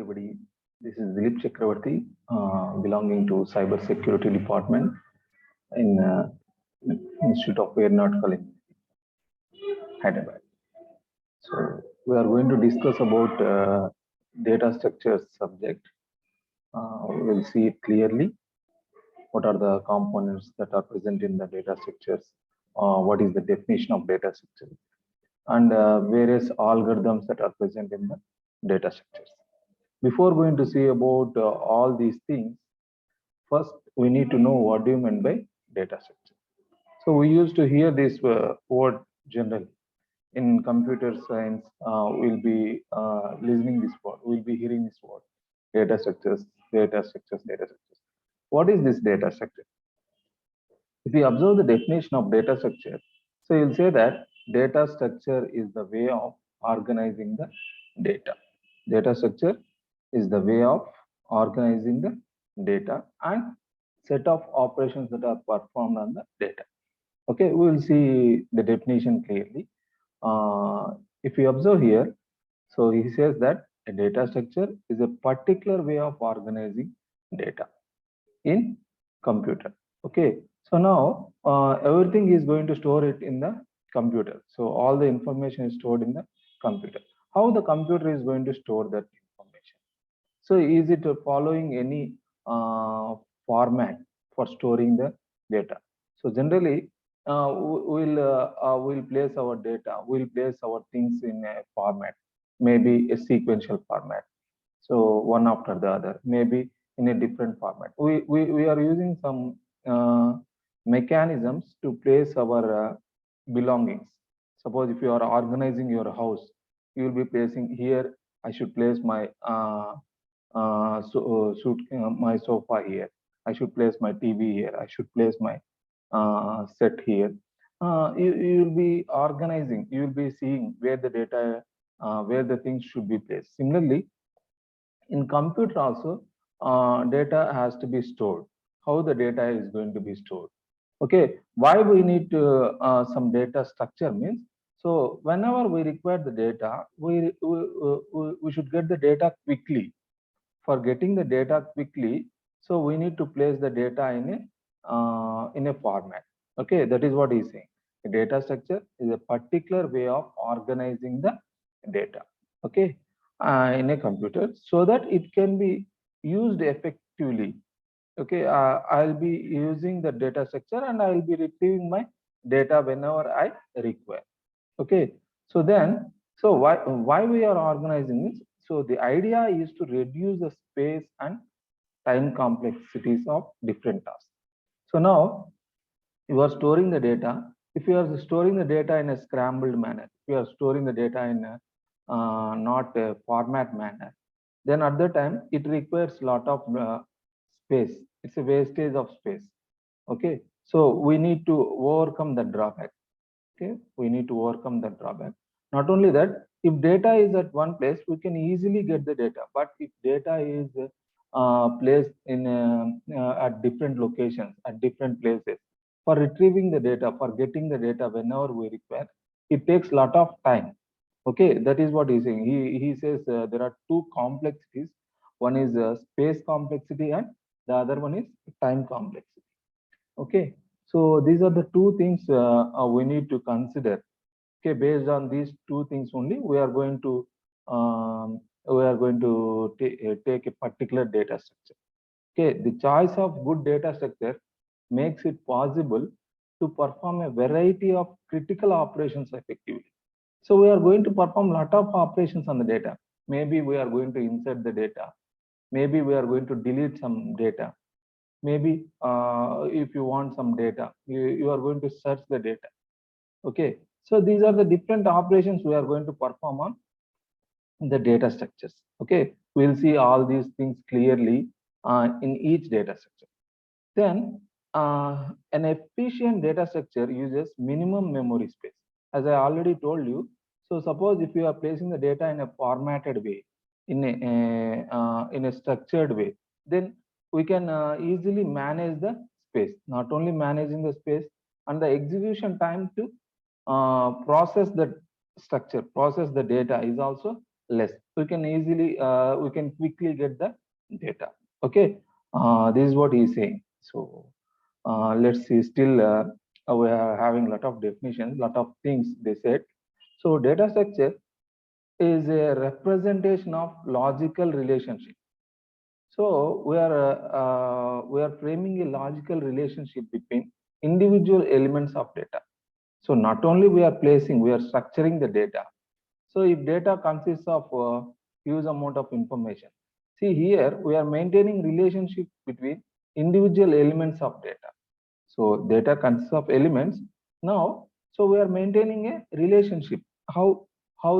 everybody. This is Dilip Chakravarti, belonging to Cyber Security Department in Institute of Aeronautical Engineering, Hyderabad. So we are going to discuss about data structures subject. We'll see it clearly. What are the components that are present in the data structures? What is the definition of data structure? And various algorithms that are present in the data structures. Before going to see about all these things, first we need to know what do you mean by data structure. So we used to hear this word generally. In computer science, we'll be listening this word, we'll be hearing this word, data structures, data structures, data structures. What is this data structure? If you observe the definition of data structure, so you'll say that data structure is the way of organizing the data. Data structure is the way of organizing the data and set of operations that are performed on the data. Okay, we will see the definition clearly. If you observe here, so he says that a data structure is a particular way of organizing data in computer. Okay, so now everything is going to store it in the computer. So all the information is stored in the computer. How the computer is going to store that information? So is it following any format for storing the data? So generally, we'll place our data, we'll place our things in a format, maybe a sequential format. So one after the other, maybe in a different format. We are using some mechanisms to place our belongings. Suppose if you are organizing your house, you will be placing here, I should place my my sofa here. I should place my TV here. I should place my set here. You will be organizing. You will be seeing where the data, where the things should be placed. Similarly, in computer also, data has to be stored. How the data is going to be stored? Okay, why we need some data structure means, so whenever we require the data, we should get the data quickly. For getting the data quickly, so we need to place the data in a format. Okay, that is what he's saying. A data structure is a particular way of organizing the data. Okay, in a computer so that it can be used effectively. Okay, I'll be using the data structure and I will be retrieving my data whenever I require. Okay, so then, so why we are organizing this? So the idea is to reduce the space and time complexities of different tasks. So now you are storing the data. If you are storing the data in a scrambled manner, if you are storing the data in a not a format manner, then at the time it requires a lot of space. It's a wastage of space. Okay, so we need to overcome the drawback. Okay, we need to overcome the drawback. Not only that, if data is at one place, we can easily get the data. But if data is placed in at different locations, at different places, for retrieving the data, for getting the data whenever we require, it takes a lot of time. Okay, that is what he's saying. He says there are two complexities. One is space complexity and the other one is time complexity. Okay, so these are the two things we need to consider. Okay, based on these two things only, we are going to take a particular data structure. Okay, the choice of good data structure makes it possible to perform a variety of critical operations effectively. So we are going to perform a lot of operations on the data. Maybe we are going to insert the data. Maybe we are going to delete some data. Maybe if you want some data, you are going to search the data. Okay, so these are the different operations we are going to perform on the data structures. Okay, we'll see all these things clearly in each data structure. Then an efficient data structure uses minimum memory space. As I already told you, so suppose if you are placing the data in a formatted way, in a structured way, then we can easily manage the space. Not only managing the space, and the execution time to process the structure, process the data is also less. We can easily, we can quickly get the data. Okay, this is what he is saying. So let's see, still we are having a lot of definitions, lot of things they said. So data structure is a representation of logical relationship. So we are framing a logical relationship between individual elements of data. So not only we are placing, we are structuring the data. So if data consists of huge amount of information, see here we are maintaining relationship between individual elements of data. So data consists of elements. Now, so we are maintaining a relationship. How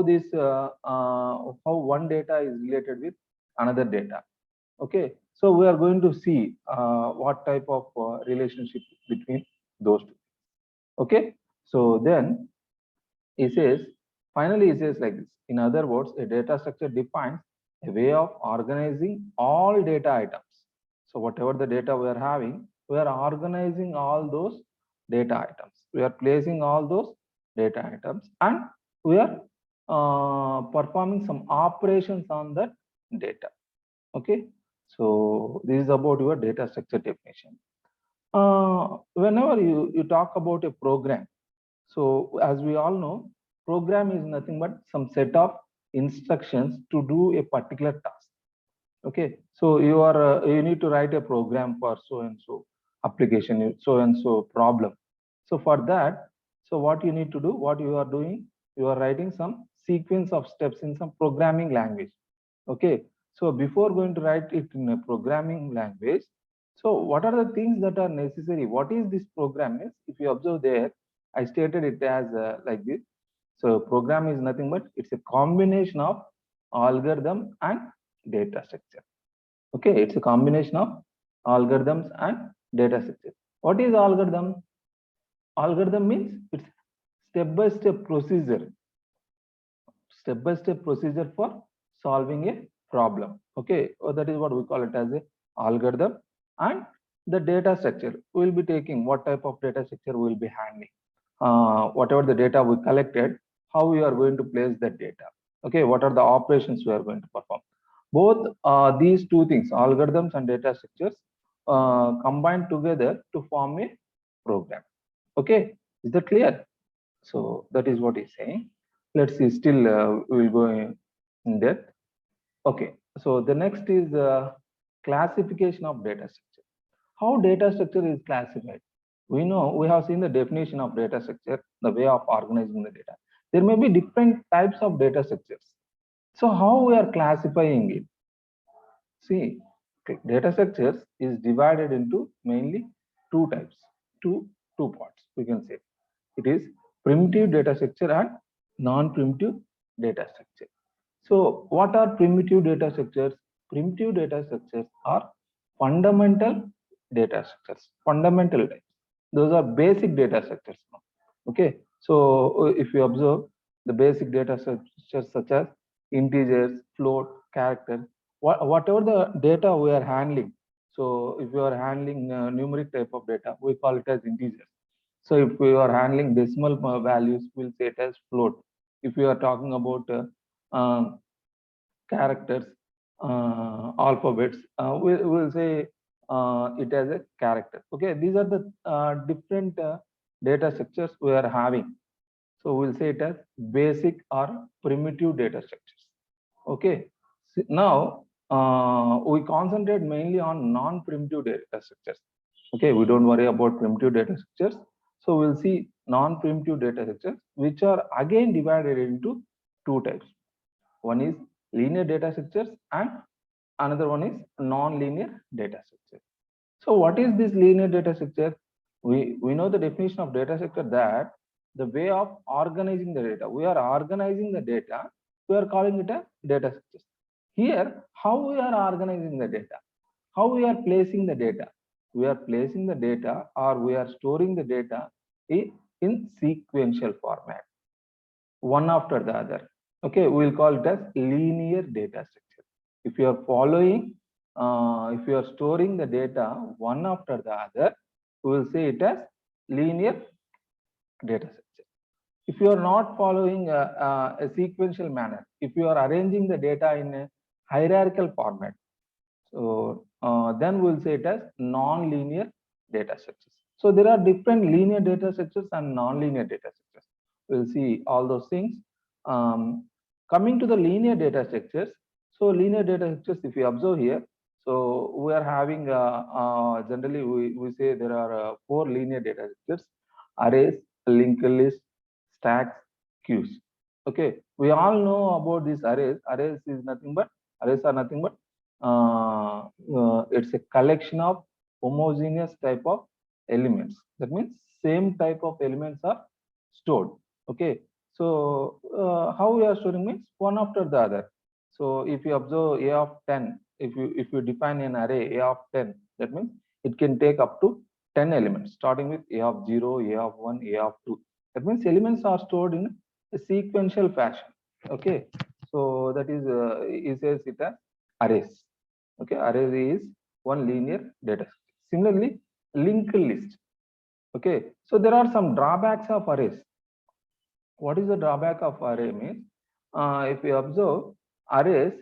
this how one data is related with another data. Okay, so we are going to see what type of relationship between those two. Okay, so then he says, finally, he says like this. In other words, a data structure defines a way of organizing all data items. So whatever the data we are having, we are organizing all those data items. We are placing all those data items, and we are performing some operations on that data. Okay, so this is about your data structure definition. Whenever you talk about a program, so as we all know, program is nothing but some set of instructions to do a particular task. Okay, so you need to write a program for so and so application, so and so problem. So for that, so what you need to do, what you are doing, you are writing some sequence of steps in some programming language. Okay, so before going to write it in a programming language, so what are the things that are necessary? What is this program is? If you observe there, I stated it as like this. So program is nothing but it's a combination of algorithm and data structure. Okay, it's a combination of algorithms and data structure. What is algorithm? Algorithm means it's step-by-step procedure, step-by-step procedure for solving a problem. Okay, or that is what we call it as a algorithm. And the data structure, we will be taking what type of data structure we will be handling. Whatever the data we collected, how we are going to place that data. Okay, what are the operations we are going to perform. Both these two things, algorithms and data structures, combine together to form a program. Okay, is that clear? So that is what he's saying. Let's see, still we will go in depth. Okay, so the next is classification of data structure. How data structure is classified? We know, we have seen the definition of data structure, the way of organizing the data. There may be different types of data structures. So how we are classifying it? See, data structures is divided into mainly two types, two parts, we can say. It is primitive data structure and non-primitive data structure. So what are primitive data structures? Primitive data structures are fundamental data structures, fundamental types. Those are basic data structures. Okay, so if you observe the basic data structures such as integers, float, characters, whatever the data we are handling. So if you are handling numeric type of data, we call it as integers. So if we are handling decimal values, we'll say it as float. If we are talking about characters, alphabets, we'll say it as a character. Okay, these are the different data structures we are having. So we'll say it as basic or primitive data structures. Okay, so now we concentrate mainly on non-primitive data structures. Okay, we don't worry about primitive data structures. So we'll see non-primitive data structures, which are again divided into two types. One is linear data structures and another one is non-linear data structure. So what is this linear data structure? We know the definition of data structure, that the way of organizing the data. We are organizing the data. We are calling it a data structure. Here, how we are organizing the data? How we are placing the data? We are placing the data, or we are storing the data in sequential format, one after the other. Okay, we'll call it as linear data structure. If you are following, if you are storing the data one after the other, we will say it as linear data structure. If if you are not following a sequential manner, if you are arranging the data in a hierarchical format, so then we'll say it as non-linear data structures. So there are different linear data structures and non-linear data structures. We'll see all those things. Coming to the linear data structures, so linear data structures, if you observe here, so we are having generally we say there are 4 linear data structures: arrays, linked list, stacks, queues. Okay, we all know about these arrays. Arrays are nothing but it's a collection of homogeneous type of elements. That means same type of elements are stored. Okay, so how we are storing means one after the other. So if you observe a of 10, if you define an array a of 10, that means it can take up to 10 elements, starting with a of 0, a of 1, a of 2. That means elements are stored in a sequential fashion. Okay, so that is it says it as arrays. Okay, array is one linear data. Similarly, linked list. Okay, so there are some drawbacks of arrays. What is the drawback of array means? If you observe arrays,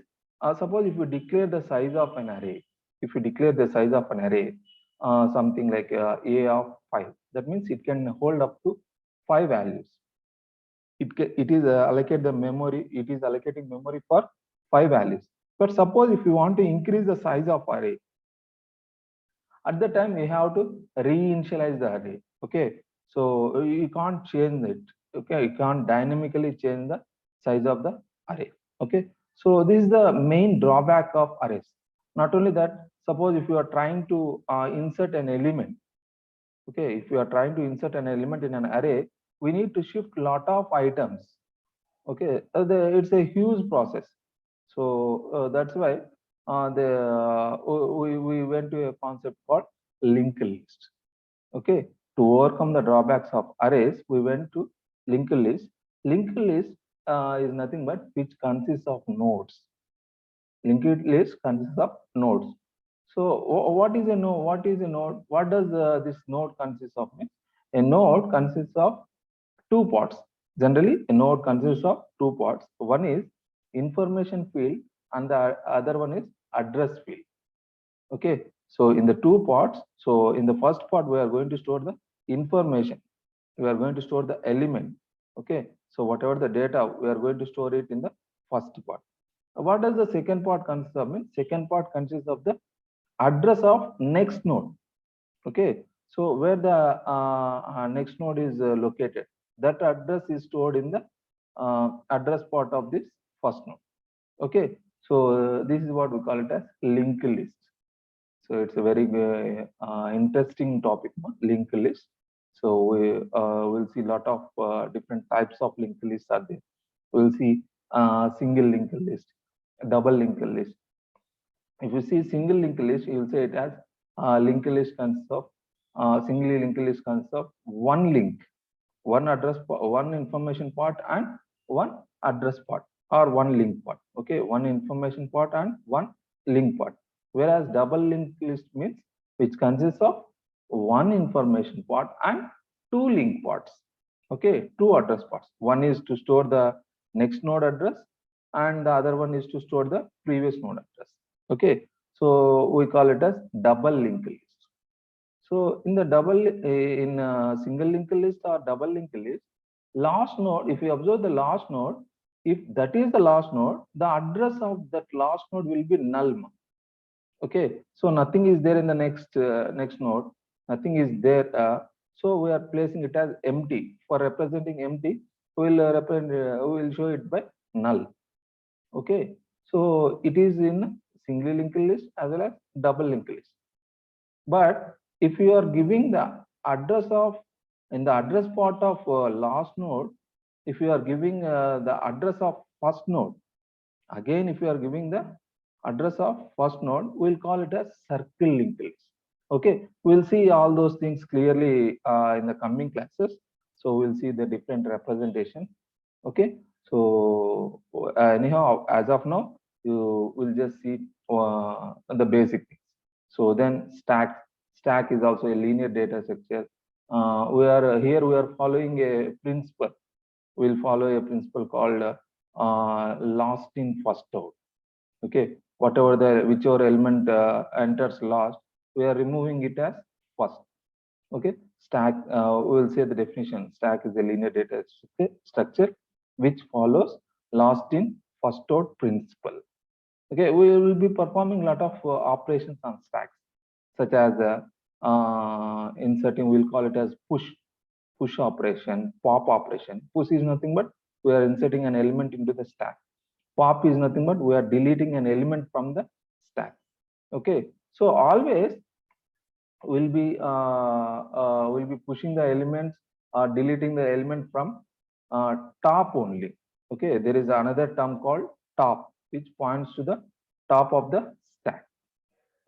suppose if you declare the size of an array, if you declare the size of an array, something like a of 5, that means it can hold up to 5 values. It is allocate the memory, it is allocating memory for 5 values. But suppose if you want to increase the size of array, at the time you have to reinitialize the array. Okay, so you can't change it. Okay, you can't dynamically change the size of the array. Okay, so this is the main drawback of arrays. Not only that, suppose if you are trying to insert an element. Okay, if you are trying to insert an element in an array, we need to shift lot of items. Okay, it's a huge process. So that's why we went to a concept called linked list. Okay, to overcome the drawbacks of arrays, we went to linked list. Linked list is nothing but which consists of nodes. Linked list consists of nodes. So what is a node? What is a node? What does this node consist of? A node consists of two parts. Generally, a node consists of two parts. One is information field and the other one is address field. Okay, so in the two parts, so in the first part, we are going to store the information. We are going to store the element. Okay, so whatever the data, we are going to store it in the first part. What does the second part consist of? Second part consists of the address of next node. Okay, so where the next node is located, that address is stored in the address part of this first node. Okay, so this is what we call it as linked list. So it's a very interesting topic, linked list. So we will see a lot of different types of linked lists are there. We'll see single linked list, double linked list. If you see single linked list, you will say it as linked list consists of singly linked list consists of one link, one address, one information part, and one address part, or one link part. Okay, one information part and one link part. Whereas double linked list means which consists of one information part and two link parts. Okay, two address parts. One is to store the next node address, and the other one is to store the previous node address. Okay, so we call it as double linked list. So in the single linked list or double linked list, last node, if you observe the last node, if that is the last node, the address of that last node will be null. Okay, so nothing is there in the next node, nothing is there. So we are placing it as empty. For representing empty, we will show it by null. Okay, so it is in single linked list as well as double linked list. But if you are giving the address of in the address part of last node, if you are giving the address of first node, again if you are giving the address of first node, we'll call it as circle linked list. Okay, we'll see all those things clearly in the coming classes. So we'll see the different representation. Okay, so anyhow, as of now, you will just see the basic things. So then stack is also a linear data structure. We are following a principle. we'll follow a principle called last in, first out. Okay, whichever element enters last, we are removing it as first. Okay, stack, we will say the definition. Stack is a linear data structure which follows last in, first out principle. Okay, we will be performing a lot of operations on stacks, such as inserting, we'll call it as push operation, pop operation. Push is nothing but we are inserting an element into the stack. Pop is nothing but we are deleting an element from the stack. Okay, so always we'll be pushing the elements or deleting the element from top only. Okay, there is another term called top, which points to the top of the stack.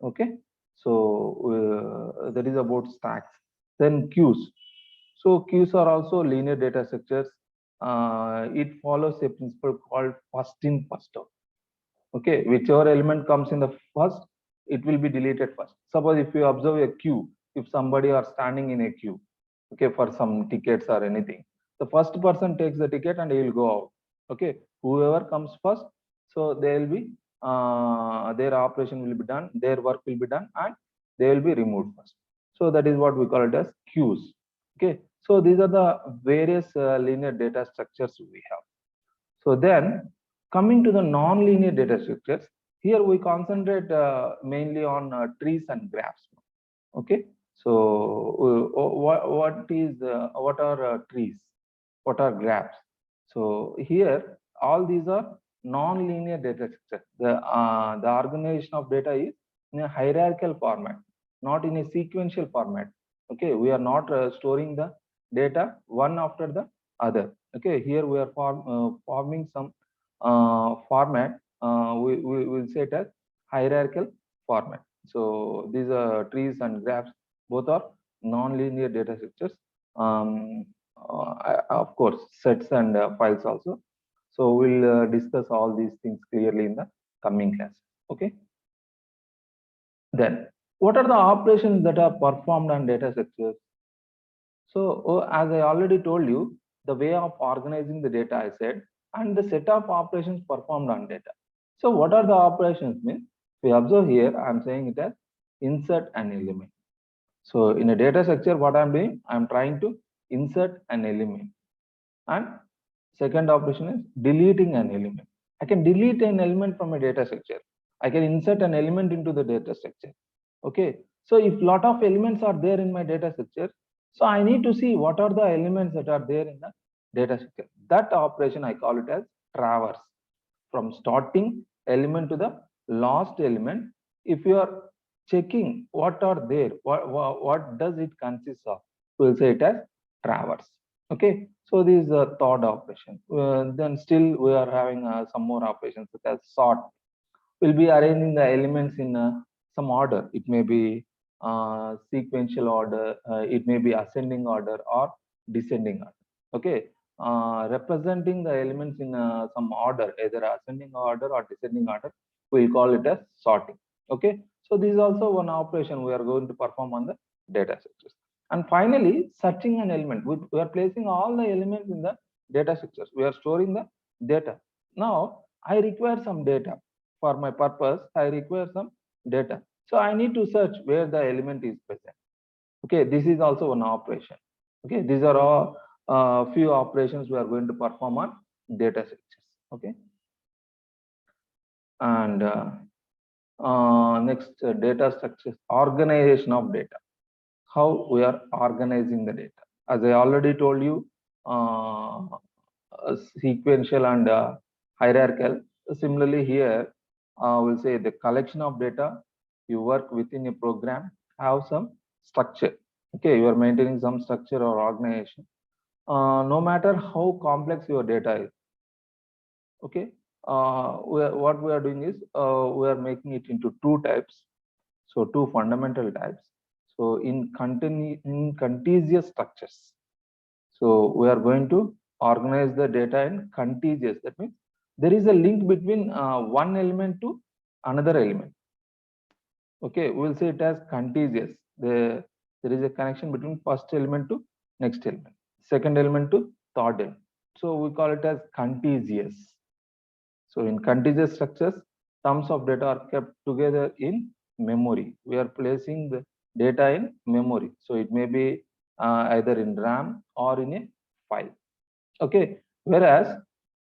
Okay, so that is about stacks. Then queues. So queues are also linear data structures. It follows a principle called first in, first out. Okay, whichever element comes in the first, it will be deleted first. Suppose if you observe a queue, if somebody are standing in a queue, okay, for some tickets or anything, the first person takes the ticket and he will go out. Okay, whoever comes first, so they will be their operation will be done, their work will be done, and they will be removed first. So that is what we call it as queues. Okay, so these are the various linear data structures we have. So then coming to the non-linear data structures, here we concentrate mainly on trees and graphs. Okay, so what are trees? What are graphs? So here all these are non-linear data structures. The organization of data is in a hierarchical format, not in a sequential format. Okay, we are not storing the data one after the other. Okay, here we are forming some format. We will say it as hierarchical format. So these are trees and graphs, both are non-linear data structures. Of course, sets and files also. So we'll discuss all these things clearly in the coming class. Okay. Then, what are the operations that are performed on data structures? So, as I already told you, the way of organizing the data I said, and the set of operations performed on data. So, what are the operations means? We observe here, I'm saying it as insert an element. So, in a data structure, what I'm doing, I'm trying to insert an element. And second operation is deleting an element. I can delete an element from a data structure. I can insert an element into the data structure. Okay. So if lot of elements are there in my data structure, so I need to see what are the elements that are there in the data structure. That operation I call it as traverse. From starting element to the last element, if you are checking what are there, what does it consist of, we'll say it as traverse. Okay, so this is a third operation. Then still we are having some more operations such as sort. We'll be arranging the elements in some order. It may be sequential order, it may be ascending order or descending order. Okay, representing the elements in some order, either ascending order or descending order, we'll call it as sorting. Okay, so this is also one operation we are going to perform on the data structures. And finally, searching an element. We are placing all the elements in the data structures. We are storing the data. Now, I require some data. For my purpose, I require some data. So I need to search where the element is present. Okay, this is also an operation. Okay, these are all few operations we are going to perform on data structures. Okay, and next data structures, organization of data. How we are organizing the data. As I already told you, sequential and hierarchical. Similarly, here we'll say the collection of data. You work within a program, have some structure. Okay, you are maintaining some structure or organization. No matter how complex your data is. Okay, what we are doing is we are making it into two types. So two fundamental types. So in contiguous structures. So we are going to organize the data in contiguous. That means there is a link between one element to another element. Okay, we will say it as contiguous. There is a connection between first element to next element, second element to third element. So we call it as contiguous. So in contiguous structures, terms of data are kept together in memory. We are placing the data in memory. So it may be either in RAM or in a file. Okay. Whereas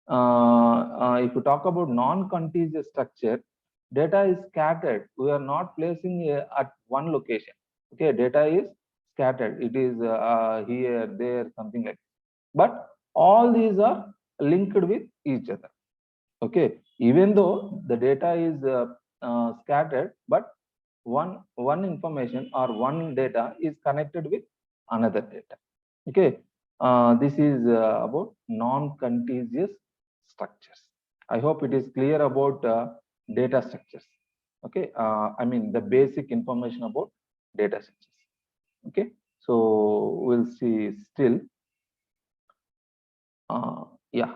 if you talk about non-contiguous structure, data is scattered. We are not placing at one location. Okay, data is scattered. It is here, there, something like that. But all these are linked with each other. Okay, even though the data is scattered, but one information or one data is connected with another data. Okay, this is about non-contiguous structures. I hope it is clear about data structures. Okay, I mean the basic information about data structures. Okay, so we'll see still. Yeah,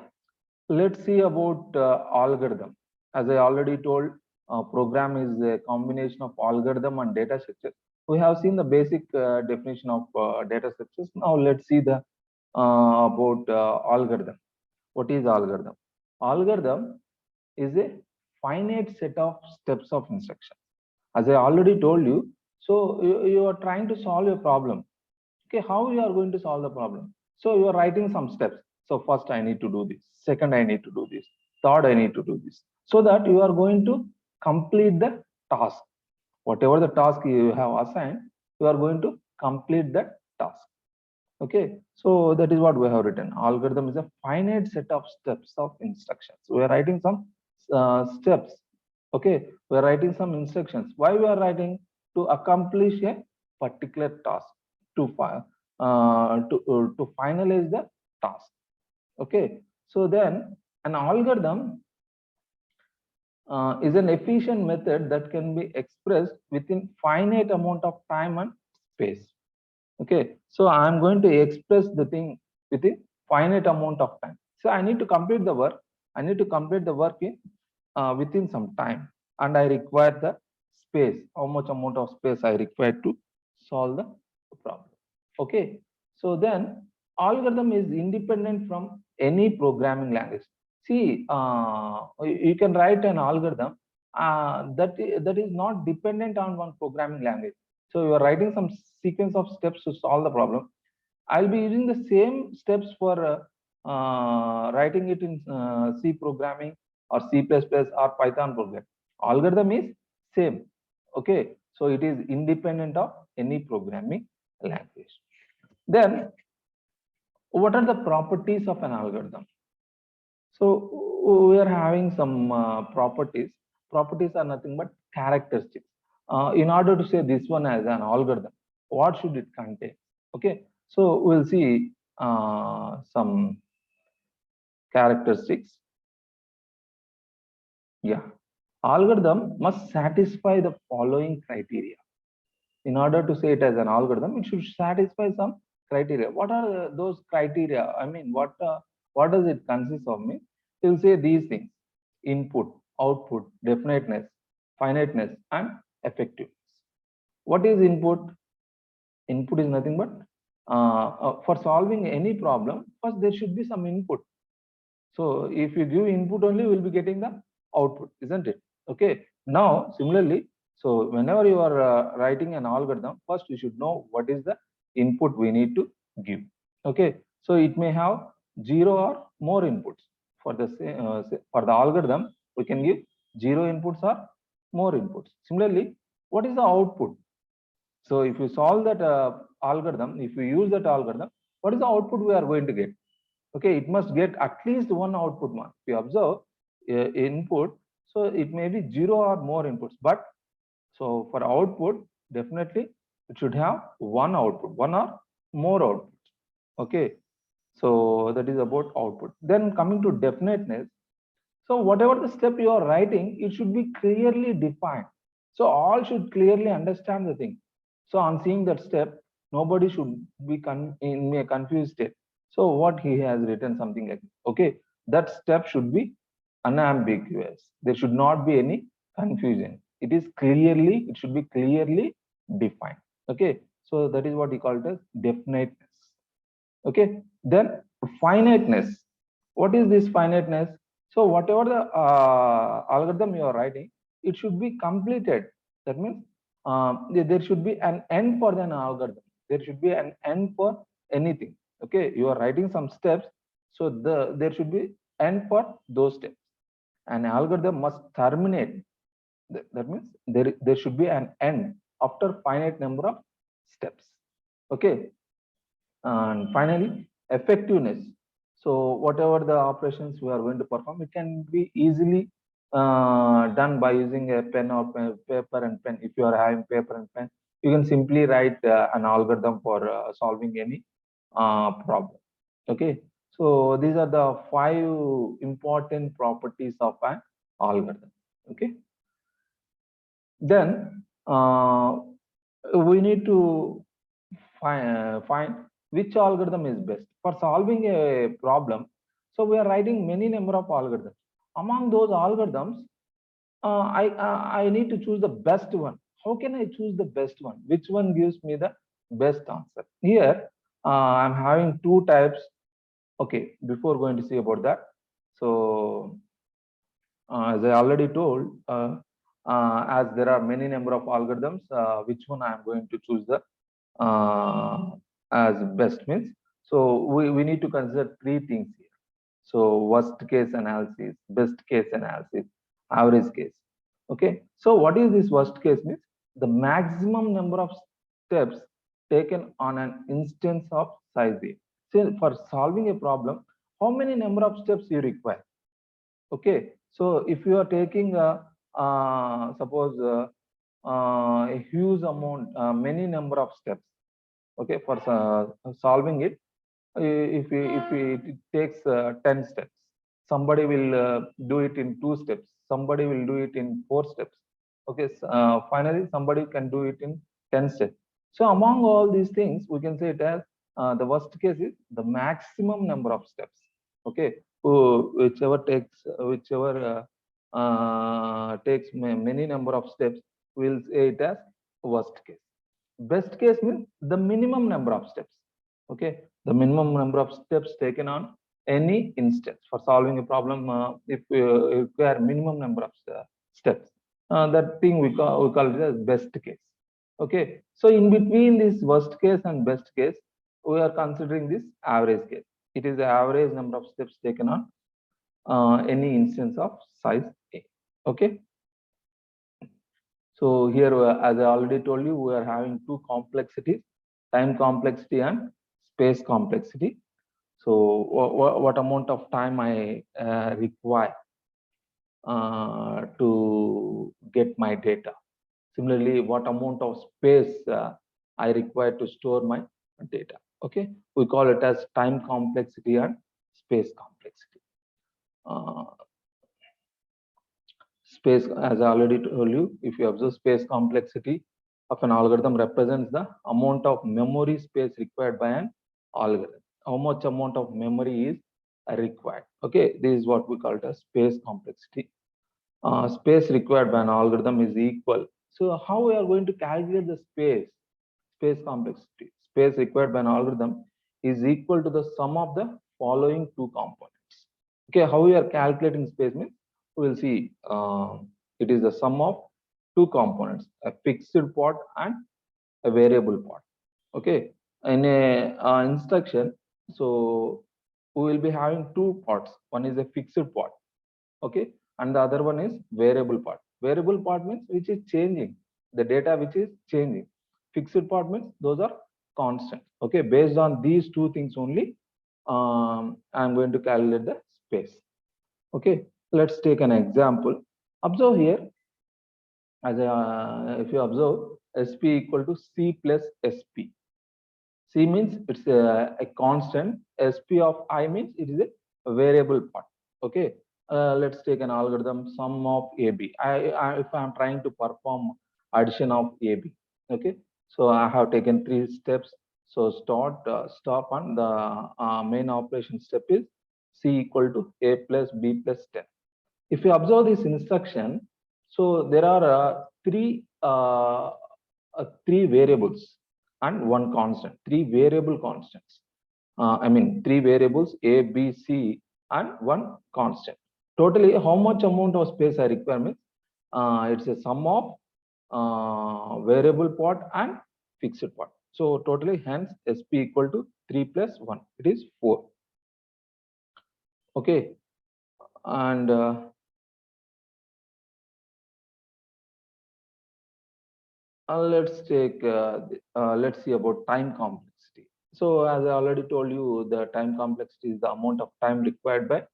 let's see about algorithm. As I already told, program is a combination of algorithm and data structure. We have seen the basic definition of data structures. Now let's see the about algorithm. What is algorithm? Algorithm is a finite set of steps of instruction. As I already told you, so you are trying to solve a problem. Okay, how you are going to solve the problem? So you are writing some steps. So first I need to do this, second I need to do this, third I need to do this, so that you are going to complete the task. Whatever the task you have assigned, you are going to complete that task. Okay, so that is what we have written. Algorithm is a finite set of steps of instructions. We are writing some steps. Okay, we are writing some instructions. Why we are writing? To accomplish a particular task, to finalize the task. Okay, so then an algorithm is an efficient method that can be expressed within finite amount of time and space. Okay, so I'm going to express the thing within finite amount of time. So I need to complete the work. I need to complete the work in within some time, and I require the space. How much amount of space I require to solve the problem? Okay, so then algorithm is independent from any programming language. See, you can write an algorithm that is not dependent on one programming language. So you are writing some sequence of steps to solve the problem. I'll be using the same steps for writing it in C programming or C++ or Python program. Algorithm is same. Okay, so it is independent of any programming language. Then, what are the properties of an algorithm? So we are having some properties. Properties are nothing but characteristics. In order to say this one as an algorithm, what should it contain? Okay, so we'll see some characteristics. Yeah, algorithm must satisfy the following criteria. In order to say it as an algorithm, it should satisfy some criteria. What are those criteria? I mean, what does it consist of? Me, it will say these things: input, output, definiteness, finiteness, and effectiveness. What is input? Input is nothing but for solving any problem, first there should be some input. So if you give input only, we'll be getting the output, isn't it? Okay. Now, similarly, so whenever you are writing an algorithm, first you should know what is the input we need to give. Okay. So it may have 0 or more inputs. For the algorithm, we can give 0 inputs or more inputs. Similarly, what is the output? So if you solve that algorithm, if you use that algorithm, what is the output we are going to get? Okay, it must get at least one output mark. If you observe input, so it may be 0 or more inputs, but so for output, definitely it should have one output, one or more output. Okay, so that is about output. Then coming to definiteness, so whatever the step you are writing, it should be clearly defined. So all should clearly understand the thing. So on seeing that step, nobody should be in a confused state. So what he has written something like, okay, that step should be unambiguous. There should not be any confusion. It should be clearly defined. Okay, so that is what he called as definiteness. Okay, then finiteness. What is this finiteness? So whatever the algorithm you are writing, it should be completed. That means there should be an end for an algorithm. There should be an end for anything. Okay, you are writing some steps, so there should be end for those steps. An algorithm must terminate. That means there should be an end after finite number of steps. Okay, and finally, effectiveness. So whatever the operations we are going to perform, it can be easily done by using a pen or paper and pen. If you are having paper and pen, you can simply write an algorithm for solving any problem. Okay. So these are the 5 important properties of an algorithm. Okay. Then we need to find which algorithm is best for solving a problem. So we are writing many number of algorithms. Among those algorithms, I need to choose the best one. How can I choose the best one? Which one gives me the best answer? Here, I'm having 2 types. Okay, before going to see about that. So as I already told, as there are many number of algorithms, which one I am going to choose the as best means. So we need to consider 3 things here. So worst case analysis, best case analysis, average case. Okay. So what is this worst case means? The maximum number of steps taken on an instance of size A. So for solving a problem, how many number of steps you require? Okay. So if you are taking suppose a huge amount, many number of steps, okay, for solving it, if it takes 10 steps, somebody will do it in 2 steps, somebody will do it in 4 steps. Okay, finally somebody can do it in 10 steps. So among all these things, we can say it as the worst case is the maximum number of steps. Okay, whichever takes many number of steps, we'll say it as worst case. Best case means the minimum number of steps. Okay, the minimum number of steps taken on any instance for solving a problem. If we require minimum number of steps, that thing we call it as best case. Okay, so in between this worst case and best case, we are considering this average case. It is the average number of steps taken on any instance of size A. Okay. So here, as I already told you, we are having 2 complexities, time complexity and space complexity. So what amount of time I require to get my data. Similarly, what amount of space I require to store my data. Okay, we call it as time complexity and space complexity. Space, as I already told you, if you observe space complexity of an algorithm represents the amount of memory space required by an algorithm. How much amount of memory is required? Okay, this is what we call it as space complexity. Space required by an algorithm is equal. So how we are going to calculate the space complexity? Space required by an algorithm is equal to the sum of the following 2 components. Okay, how we are calculating space means we will see it is the sum of 2 components, a fixed part and a variable part. Okay, in a instruction, so we will be having 2 parts. One is a fixed part, okay, and the other one is variable part. Variable part means which is changing, the data which is changing. Fixed part means those are constant. Okay, based on these 2 things only, I'm going to calculate the space. Okay, let's take an example. Observe here, as if you observe, sp equal to c plus sp. C means it's a constant. Sp of I means it is a variable part. Okay, let's take an algorithm sum of AB. If I'm trying to perform addition of AB, okay, so I have taken 3 steps. So stop, and the main operation step is C equal to A plus B plus 10. If you observe this instruction, so there are 3 variables and 1 constant, 3 variable constants. I mean 3 variables A, B, C and one constant. Totally, how much amount of space I require means it's a sum of variable part and fixed part. So totally, hence SP equal to 3 plus 1. It is 4. Okay, and let's see about time complexity. So as I already told you, the time complexity is the amount of time required by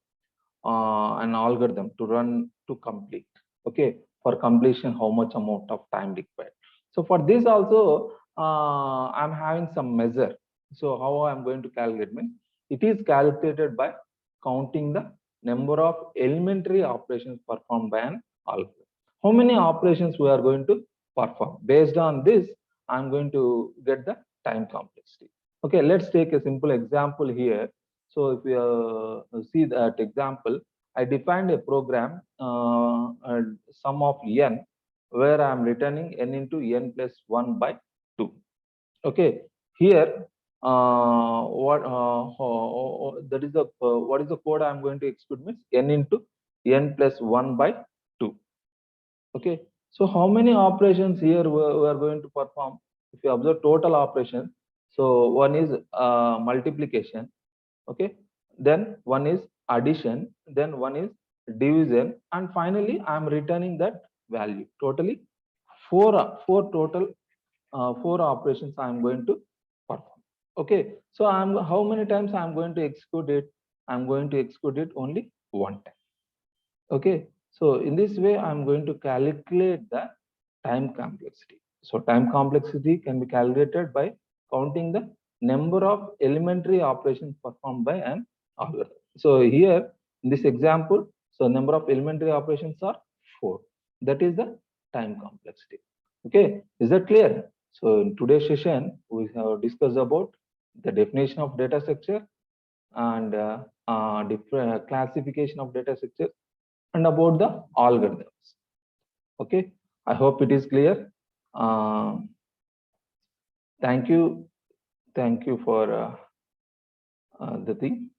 an algorithm to run to complete. Okay, for completion, how much amount of time required. So for this also, I'm having some measure. So how I'm going to calculate means it is calculated by counting the number of elementary operations performed by an algorithm. How many operations we are going to perform? Based on this, I'm going to get the time complexity. Okay, let's take a simple example here. So if you see that example, I defined a program, sum of n, where I am returning n into n plus 1 by 2. Okay, here that is the what is the code I am going to execute means n into n plus 1 by 2. Okay, so how many operations here we are going to perform? If you observe total operations, so one is multiplication. Okay, then one is addition, then one is division, and finally I am returning that value. Totally four total four operations I am going to perform. Okay, so I'm how many times I'm going to execute it? I'm going to execute it only one time. Okay, so in this way I'm going to calculate the time complexity. So time complexity can be calculated by counting the number of elementary operations performed by an algorithm. So here in this example, so number of elementary operations are 4. That is the time complexity. Okay, is that clear? So in today's session, we have discussed about the definition of data structure and different classification of data structure and about the algorithms. Okay, I hope it is clear. Thank you for the thing.